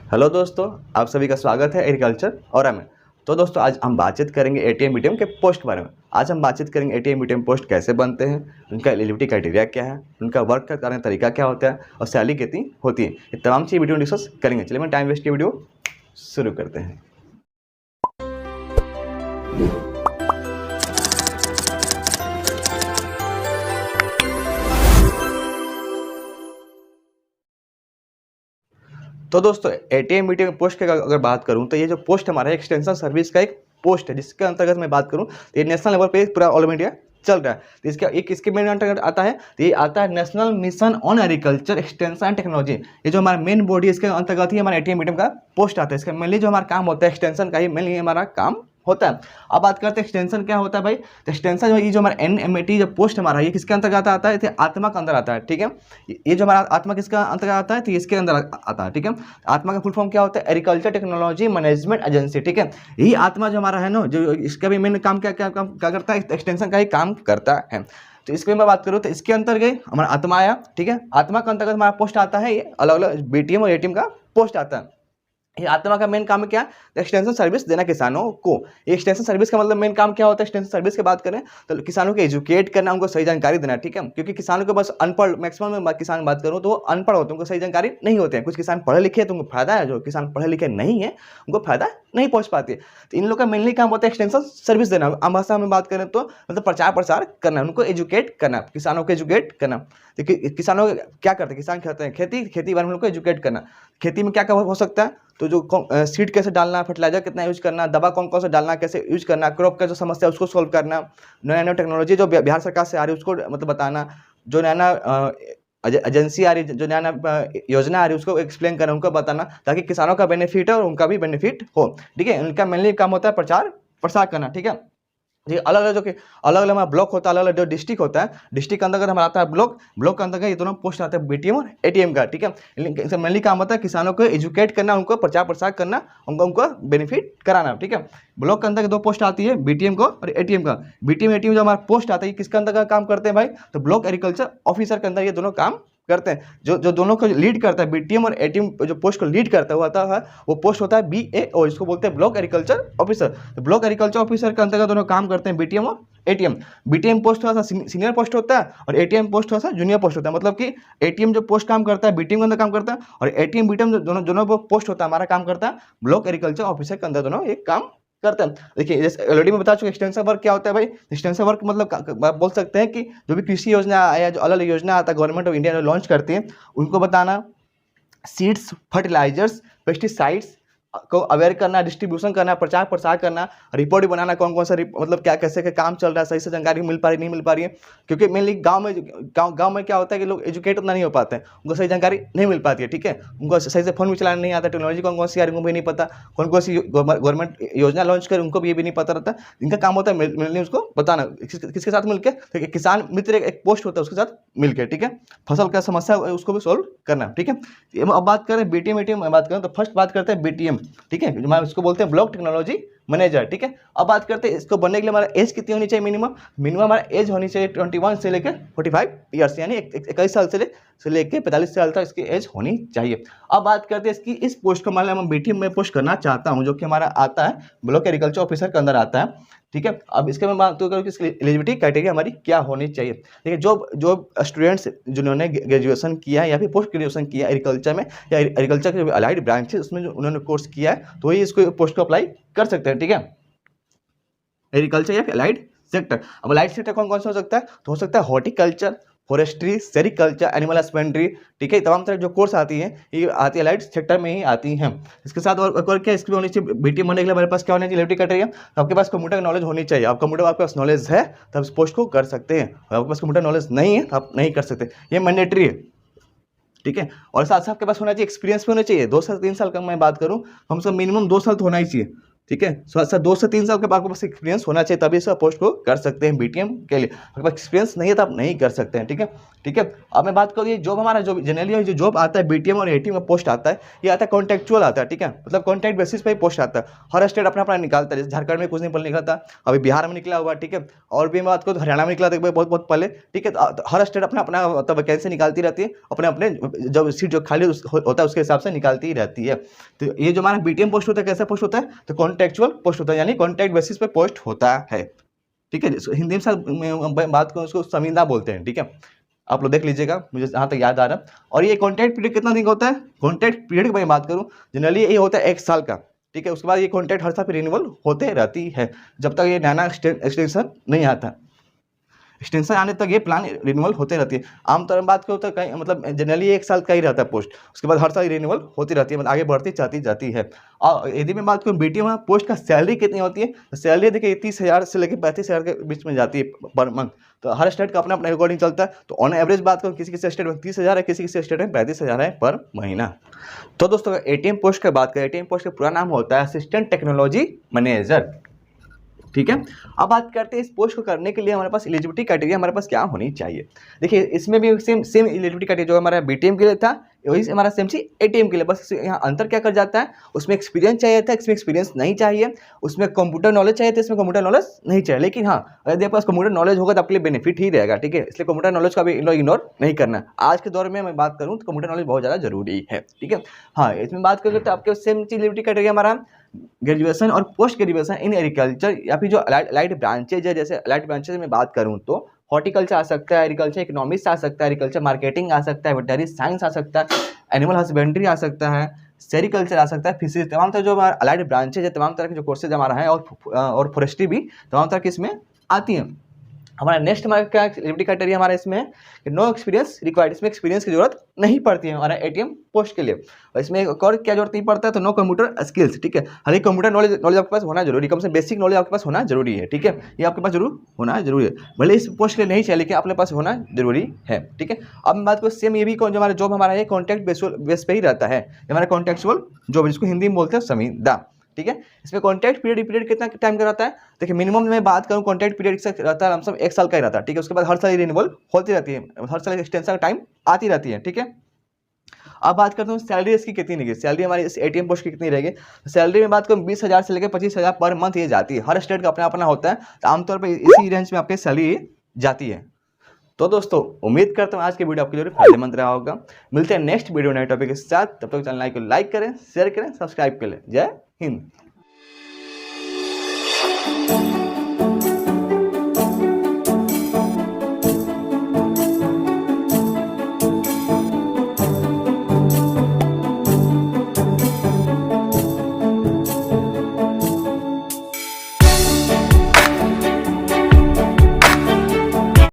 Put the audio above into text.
Hello दोस्तों, आप सभी का स्वागत है एग्रीकल्चर और में। तो दोस्तों आज हम बातचीत करेंगे एटीएम बीटीएम के पोस्ट के बारे में। आज हम बातचीत करेंगे एटीएम बीटीएम पोस्ट कैसे बनते हैं, उनका एलिजिबिलिटी क्राइटेरिया क्या है, उनका वर्क का करने का तरीका क्या होता है और सैलरी कितनी होती है। ये तमाम चीज़ वीडियो डिस्कस करेंगे। चलिए मैं टाइम वेस्ट की वीडियो शुरू करते हैं। तो दोस्तों एटीएम बीटीएम पोस्ट की अगर बात करूं तो ये जो पोस्ट हमारा एक्सटेंशन सर्विस का एक पोस्ट है, जिसके अंतर्गत मैं बात करूं तो ये नेशनल लेवल पे पूरा ऑल इंडिया चल रहा है। तो इसका एक इसके मेन अंतर्गत आता है, तो ये आता है national mission on agriculture extension and technology. ये जो हमारा मेन बॉडी है इसके अंतर्गत ही हमारा एटीएम बीटीएम का पोस्ट आता है। इसका मेनली जो हमारा काम होता है एक्सटेंशन का ही मेनली हमारा काम होता है। अब बात करते हैं एक्सटेंशन क्या होता है भाई। तो एक्सटेंशन ये जो हमारा एनएमएटी जो पोस्ट हमारा ये किसके अंतर्गत आता है, तो आत्मा के अंदर आता है। ठीक है, ये जो हमारा आत्मा किसका अंतर्गत आता है, तो इसके अंदर आता है। ठीक है, आत्मा का फुल फॉर्म क्या होता है, एग्रीकल्चर टेक्नोलॉजी मैनेजमेंट एजेंसी। ठीक है, यही आत्मा जो हमारा है ना, जो इसका भी मेन काम क्या क्या क्या करता है, एक्सटेंशन का ही काम करता है। तो इसके मैं बात करूँ तो इसके अंतर्गत हमारा आत्मा आया। ठीक है, आत्मा के अंतर्गत हमारा पोस्ट आता है, ये अलग अलग बीटीएम और एटीएम का पोस्ट आता है। ये आत्मा का मेन काम है क्या, एक्सटेंशन सर्विस देना किसानों को। ये एक्सटेंशन सर्विस का मतलब मेन काम क्या होता है, एक्सटेंशन सर्विस की बात करें तो किसानों को एजुकेट करना, उनको सही जानकारी देना। ठीक है, क्योंकि किसानों को बस अनपढ़, मैक्सिमम में किसान बात करूं तो वो अनपढ़ होते हैं, उनको सही जानकारी नहीं होते हैं। कुछ किसान पढ़े लिखे हैं तो उनको फायदा है, जो किसान पढ़े लिखे नहीं है उनको फायदा नहीं पहुंच पाती है। तो इन लोग का मेनली काम होता है एक्सटेंशन सर्विस देना। आम भाषा में बात करें तो मतलब प्रचार प्रसार करना, उनको एजुकेट करना, किसानों को एजुकेट करना। तो किसानों क्या करते हैं, किसान करते हैं खेती बारे में उनको एजुकेट करना। खेती में क्या क्या हो सकता है, तो जो सीड कैसे डालना, फर्टिलाइजर कितना यूज करना, दवा कौन कौन सा डालना, कैसे यूज करना, क्रॉप का जो समस्या है उसको सोल्व करना, नया नया टेक्नोलॉजी जो बिहार सरकार से आ रही है उसको मतलब बताना, जो नया एजेंसी आ रही है, जो नया योजना आ रही है उसको एक्सप्लेन करना, उनको बताना, ताकि किसानों का बेनिफिट है और उनका भी बेनिफिट हो। ठीक है, उनका मेनली काम होता है प्रचार प्रसार करना। ठीक है, ये अलग अलग जो कि अलग अलग हमारा ब्लॉक होता है, अलग अलग जो डिस्ट्रिक्ट होता है, डिस्ट्रिक्ट के अंतर्गत हमारा आता है ब्लॉक, ब्लॉक के अंतर्गत ये दोनों पोस्ट आते हैं बीटीएम और एटीएम का। ठीक है, इसका मेनली काम होता है किसानों को एजुकेट करना, उनको प्रचार प्रसार करना, उनको बेनिफिट कराना। ठीक है, ब्लॉक के अंतर्गत दो पोस्ट आती है, बीटीएम को और एटीएम का। बीटीएम एटीएम जो हमारा पोस्ट आता है किसके अंतर्गत काम करते हैं भाई, तो ब्लॉक एग्रीकल्चर ऑफिसर के अंदर ये दोनों काम करते हैं। जो दोनों को लीड करता है, बीटीएम और एटीएम जो पोस्ट को लीड करता है वो पोस्ट होता है बीएओ, इसको बोलते हैं ब्लॉक एग्रीकल्चर ऑफिसर। तो ब्लॉक एग्रीकल्चर ऑफिसर के अंतर्गत दोनों काम करते हैं, बीटीएम और एटीएम। बीटीएम पोस्ट थोड़ा सा सीनियर पोस्ट होता है और एटीएम पोस्ट थोड़ा सा जूनियर पोस्ट होता है। मतलब कि एटीएम जो पोस्ट काम करता है बीटीएम के अंदर काम करता है, और एटीएम बीटीएम दोनों दोनों पोस्ट होता है हमारा काम करता है ब्लॉक एग्रीकल्चर ऑफिसर के अंदर, दोनों एक काम करते हैं। देखिए जैसे ऑलरेडी मैं बता चुका एक्सटेंशन वर्क क्या होता है भाई। एक्सटेंशन वर्क मतलब बोल सकते हैं कि जो भी कृषि योजना या जो अलग अलग योजना आता है गवर्नमेंट ऑफ इंडिया जो लॉन्च करती है उनको बताना, सीड्स, फर्टिलाइजर्स, पेस्टिसाइड्स को अवेयर करना, डिस्ट्रीब्यूशन करना, प्रचार प्रसार करना, रिपोर्ट बनाना, कौन कौन सा मतलब क्या कैसे का काम चल रहा है, सही से जानकारी मिल पा रही नहीं मिल पा रही है। क्योंकि मेनली गांव में क्या होता है कि लोग एजुकेट उतना नहीं हो पाते हैं, उनको सही जानकारी नहीं मिल पाती है। ठीक है, उनको सही से फोन भी चलाना नहीं आता, टेक्नोलॉजी कौन कौन सी आ रही उनको भी नहीं पता, कौन कौन सी गवर्नमेंट योजना लॉन्च कर उनको भी नहीं पता रहता। इनका काम होता है मेनली उसको बताना, किसके साथ मिलकर, किसान मित्र एक पोस्ट होता है उसके साथ मिलकर। ठीक है, फसल का समस्या उसको भी सोल्व करना। ठीक है, अब बात करें बीटीएम एटीएम बात करें तो फर्स्ट बात करते हैं बीटीएम। ठीक है, इसको बोलते हैं ब्लॉक टेक्नोलॉजी मैनेजर। ठीक है, अब बात करते हैं इसको बनने के लिए हमारा एज कितनी होनी चाहिए, मिनिमम हमारा एज होनी चाहिए 21 से लेकर 45 ईयर्स, यानी 21 साल से लेकर 45 साल तक इसकी एज होनी चाहिए। अब बात करते हैं इसकी इस पोस्ट को, मान लो मैं बीटीएम में पोस्ट करना चाहता हूं, जो कि हमारा आता है ब्लॉक एग्रीकल्चर ऑफिसर के अंदर आता है। ठीक है, अब इसके मैं बात करूँ कि इसकी एलिजिबिलिटी क्राइटेरिया हमारी क्या होनी चाहिए। ठीक है, जो स्टूडेंट्स जिन्होंने ग्रेजुएशन किया है या फिर पोस्ट ग्रेजुएशन किया है एग्रीकल्चर में, या एग्रीकल्चर के जो अलाइड ब्रांच है उसमें जो उन्होंने कोर्स किया है तो वही इसको पोस्ट को अप्लाई कर सकते हैं। ठीक है, एग्रीकल्चर या फिर अलाइड सेक्टर। अब अलाइड सेक्टर कौन कौन सा हो सकता है, तो हो सकता है horticulture, forestry, sericulture, animal husbandry. ठीक है, तमाम तरह जो कोर्स आती है ये आती है अलाइड सेक्टर में ही आती हैं। इसके साथ और क्या इसकी होनी चाहिए, बीटीएम बनने के लिए हमारे पास क्या होना चाहिए, एलिजिबिलिटी क्राइटेरिया, तो आपके पास कंप्यूटर नॉलेज होनी चाहिए। आप कंप्यूटर आपके पास नॉलेज है तो आप इस पोस्ट को कर सकते हैं, और आपके पास कंप्यूटर नॉलेज नहीं है तो आप नहीं कर सकते, ये मैंडेटरी है। ठीक है, और साथ साथ आपके पास होना चाहिए एक्सपीरियंस भी होना चाहिए। 2 से 3 साल का मैं बात करूँ, हम सब मिनिमम 2 साल तो होना ही चाहिए। ठीक है। सर 2 से 3 साल के आपके पास एक्सपीरियंस होना चाहिए, तभी इस पोस्ट को कर सकते हैं बीटीएम के लिए। आपके पास एक्सपीरियंस नहीं है तो आप नहीं कर सकते हैं, ठीक है। ठीक है, अब मैं बात करूँ ये जॉब हमारा जो जनरली जो जॉब आता है बीटीएम और एटीएम का पोस्ट आता है, ये आता है कॉन्ट्रेक्चुअल आता है, ठीक है, मतलब कॉन्ट्रैक्ट बेसिस पे ही पोस्ट आता है। हर स्टेट अपना अपना निकालता है, जैसे झारखंड में कुछ दिन पहले निकला था, अभी बिहार में निकला हुआ, ठीक है, और भी मैं बात करूँ तो हरियाणा में निकला था बहुत बहुत पहले, ठीक है। तो हर स्टेट अपना अपना मतलब वैकेंसी निकालती रहती है, अपने अपने जो सीट जो खाली होता है उसके हिसाब से निकालती रहती है। तो ये जो हमारा बीटीएम पोस्ट होता है कैसा पोस्ट होता है, तो कॉन्ट्रेक्चुअल पोस्ट होता है, यानी कॉन्ट्रैक्ट बेसिस पे पोस्ट होता है, ठीक है। हिंदी में बात करूँ उसको संविदा बोलते हैं, ठीक है। आप लोग देख लीजिएगा, मुझे जहाँ तक याद आ रहा है। और ये कॉन्ट्रैक्ट पीरियड कितना दिन का होता है, कॉन्ट्रैक्ट पीरियड की मैं बात करूँ जनरली ये होता है 1 साल का, ठीक है। उसके बाद ये कॉन्ट्रैक्ट हर साल रिन्यूअल होते रहती है, जब तक ये नया एक्सटेंशन नहीं आता। एक्सटेंशन आने तक ये प्लान रिन्यूअल होते रहती है। आमतौर में बात करूँ तो कहीं मतलब जनरली 1 साल का ही रहता है पोस्ट, उसके बाद हर साल रिन्यूअल होती रहती है, मतलब आगे बढ़ती जाती जाती है। और यदि मैं बात करूँ बीटीएम पोस्ट का सैलरी कितनी होती है, तो सैलरी देखिए 30,000 से लेकर 35,000 के बीच में जाती है पर मंथ। तो हर स्टेट का अपना अपना अकॉर्डिंग चलता है। तो ऑन एवरेज बात करूँ किसी किसी स्टेट में 30,000 है, किसी किसी स्टेट में 35,000 है पर महीना। तो दोस्तों एटीएम पोस्ट की बात करें, एटीएम पोस्ट का पूरा नाम होता है असिस्टेंट टेक्नोलॉजी मैनेजर, ठीक है। अब बात करते हैं इस पोस्ट को करने के लिए हमारे पास एलिजिबिलिटी क्राइटेरिया हमारे पास क्या होनी चाहिए। देखिए इसमें भी सेम एलिजिबिलिटी क्राइटेरिया जो हमारा बीटीएम के लिए था वही हमारा सेम चीज एटीएम के लिए, बस यहाँ अंतर क्या कर जाता है, उसमें एक्सपीरियंस चाहिए था, इसमें एक्सपीरियंस नहीं चाहिए। उसमें कंप्यूटर नॉलेज चाहिए था, इसमें कंप्यूटर नॉलेज नहीं चाहिए। लेकिन हाँ, अगर आपके पास कंप्यूटर नॉलेज होगा तो आपके लिए बेनिफिट ही रहेगा, ठीक है। इसलिए कंप्यूटर नॉलेज का भी इग्नोर नहीं करना। आज के दौर में मैं बात करूँ तो कंप्यूटर नॉलेज बहुत ज़्यादा जरूरी है, ठीक है। हाँ, इसमें बात करें तो आपके सेम चीज एलिजिबिलिटी क्राइटेरिया हमारा ग्रेजुएशन और पोस्ट ग्रेजुएशन इन एग्रीकल्चर या फिर जो अलाइड ब्रांचेज है, जैसे अलाइड ब्रांचेज में बात करूँ तो हॉर्टिकल्चर आ सकता है, एग्रीकल्चर इकोनॉमिक्स आ सकता है, एग्रीकल्चर मार्केटिंग आ सकता है, वेटनरी साइंस आ सकता है, एनिमल हस्बेंड्री आ सकता है, सेरिकल्चर आ सकता है, फिशरीज, तमाम तरह जो हमारा अलाइड ब्रांचेज है, तमाम तरह के जो कोर्सेज हमारा है, और फॉरेस्ट्री भी तमाम तरह की इसमें आती हैं। हमारा नेक्स्ट हमारा क्या एलिजिबिलिटी क्राइटेरिया हमारा इसमें है कि नो एक्सपीरियंस रिक्वायर्ड, इसमें एक्सपीरियंस की जरूरत नहीं पड़ती है हमारा एटीएम पोस्ट के लिए। और इसमें एक और क्या जरूरत नहीं पड़ता है, तो नो कंप्यूटर स्किल्स, ठीक है। हालांकि कंप्यूटर नॉलेज आपके पास होना जरूरी है, कम से बेसिक नॉलेज आपके पास होना जरूरी है, ठीक है। ये आपके पास जरूर होना जरूरी है, भले इस पोस्ट के लिए नहीं चाहिए लेकिन अपने पास होना जरूरी है, ठीक है। अब मैं बात करूँ सेम ये भी जो हमारा जॉब हमारा है कॉन्ट्रैक्ट बेस पे ही रहता है, हमारा कॉन्ट्रैक्चुअल जॉब जिसको हिंदी में बोलते हैं संविदा, ठीक है। इसमें कॉन्ट्रैक्ट पीरियड कितना टाइम का रहता है, देखिए मिनिमम मैं बात करूं कॉन्ट्रैक्ट पीरियड से रहता है लमसम 1 साल का ही रहता है, ठीक है। उसके बाद हर साल रिन्यूअल होती रहती है, हर साल एक्सटेंशन का टाइम आती रहती है, ठीक है। अब बात करते हैं सैलरी इसकी कितनी रहेगी, सैलरी हमारी इस एटीएम पोस्ट की कितनी रहेगी। सैलरी में बात करूँ 20,000 से लेकर 25,000 पर मंथ ये जाती है, हर स्टेट का अपना अपना होता है, तो आमतौर पर इसी रेंज में आपकी सैलरी जाती है। तो दोस्तों उम्मीद करता हूँ आज की वीडियो आपके लिए फायदेमंद रहा होगा। मिलते हैं नेक्स्ट वीडियो नए टॉपिक के साथ, तब तक चैनल को लाइक करें, शेयर करें, सब्सक्राइब करें। जय हिंद।